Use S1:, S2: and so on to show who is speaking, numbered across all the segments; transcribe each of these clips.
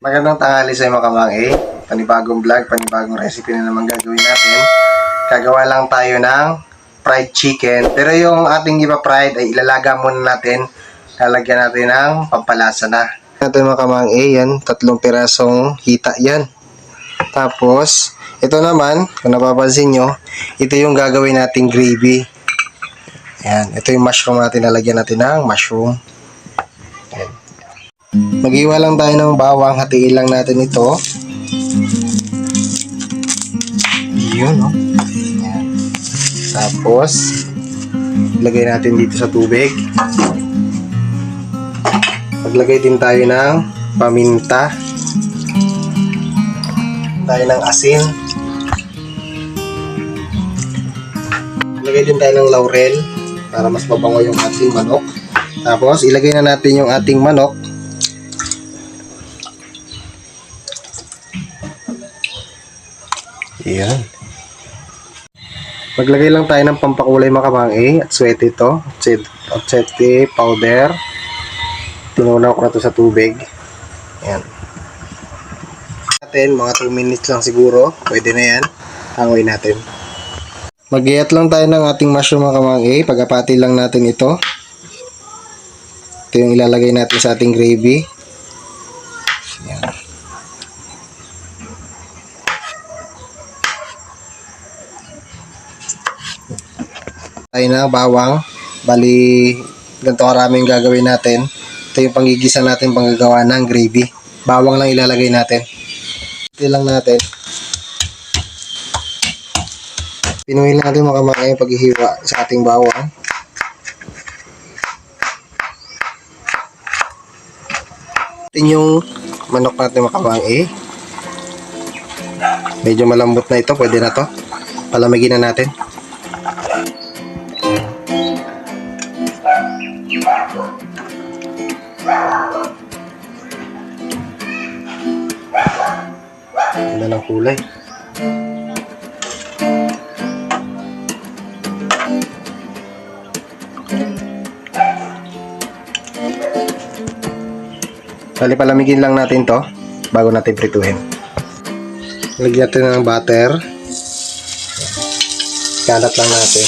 S1: Magandang tanghali sa mga kamang-A. Panibagong vlog, panibagong recipe na naman gagawin natin. Gagawa lang tayo ng fried chicken. Pero yung ating ipa-fried ay ilalaga muna natin. Lalagyan natin ng pampalasa na. Natin mga kamang-A, yan. 3 pirasong hita yan. Tapos, ito naman, kung napapansin nyo, ito yung gagawin nating gravy. Yan. Ito yung mushroom natin. Lalagyan natin ng mushroom. Yan. Mag-iwa lang tayo ng bawang, hatiin lang natin ito. Yun, no? Yan. Tapos, lagay natin dito sa tubig. Maglagay din tayo ng paminta. Tayo ng asin. Lagay din tayo ng laurel para mas mabango yung ating manok. Tapos, ilagay na natin yung ating manok. Yan. Maglagay lang tayo ng pampakulay mga kamang-A at sweat ito. Atsete powder. Tinunaw ko na ito sa tubig. Yan. Natin, mga 2 minutes lang siguro. Pwede na yan. Hangoy natin. Mag-iat lang tayo ng ating mushroom mga kamang-A. Pagkapati lang natin ito. Ito yung ilalagay natin sa ating gravy. Yan. Tayo na bawang, bali ganito karaming gagawin natin. Ito yung panggigisa natin panggagawa ng gravy. Bawang lang ilalagay natin. Ito lang natin. Pinuhin natin mga kamay paghihiwa sa ating bawang. Ito yung manok natin mga kamay. Medyo malambot na ito, pwede na to. Palamigin na natin. Ganda ng kulay. Bali palamigin lang natin to bago natin prituhin. Lagyan natin ng butter. Kalat lang natin.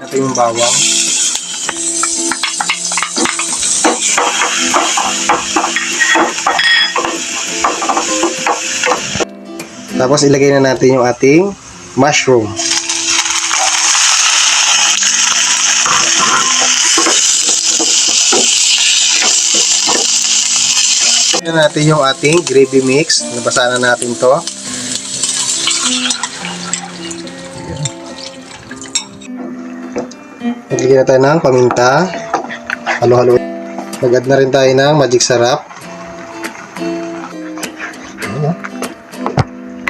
S1: Natin yung bawang. Tapos ilagay na natin yung ating mushroom. Ilagay na natin yung ating gravy mix. Nabasa na natin to. Ilagay na tayo ng paminta. Halo-halo. Nag-add na rin tayo ng magic sarap.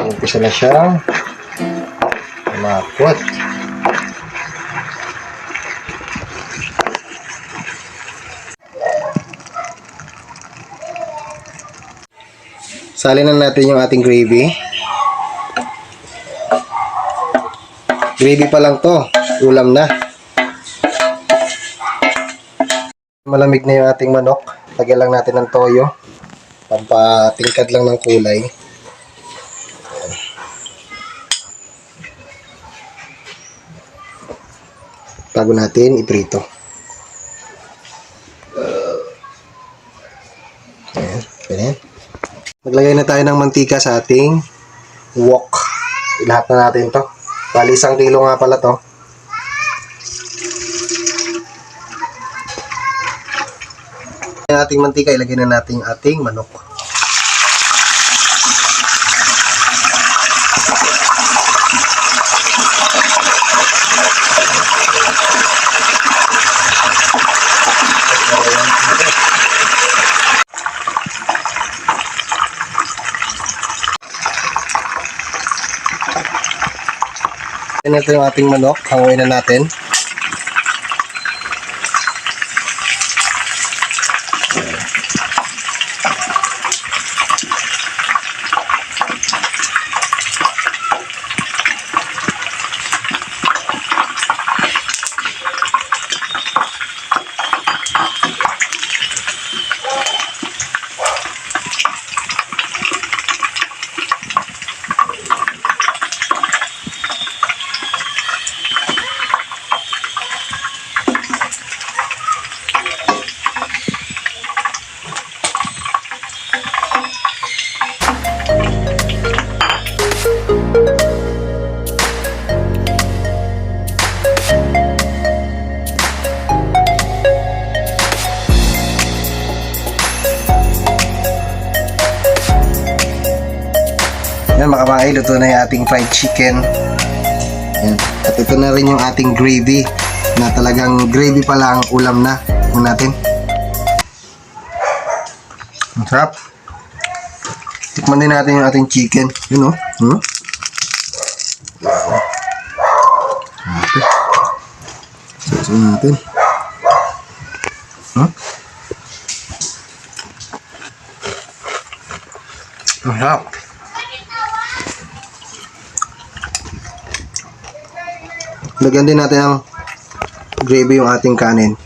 S1: Umpisa na siyang umakwat. Salin na natin yung ating gravy. Gravy pa lang to, ulam na. Malamig na yung ating manok. Lagyan lang natin ng toyo. Pampatingkad lang ng kulay. Bago natin iprito. Ayan, ganyan. Maglagay na tayo ng mantika sa ating wok. Lahat na natin to. Bali 1 kilo nga pala to. Yung ating mantika, ilagay na natin yung ating manok. Ito yung ating manok, hanguin na natin. mga kamangay, luto na yung ating fried chicken. Yan. At ito na rin yung ating gravy na talagang gravy pa lang, ulam na. Muna natin. Ang sarap. Tikman din natin yung ating chicken. Yun o. Wow. Natin. Sasayin natin. Ang sarap. Lagyan din natin ng gravy yung ating kanin.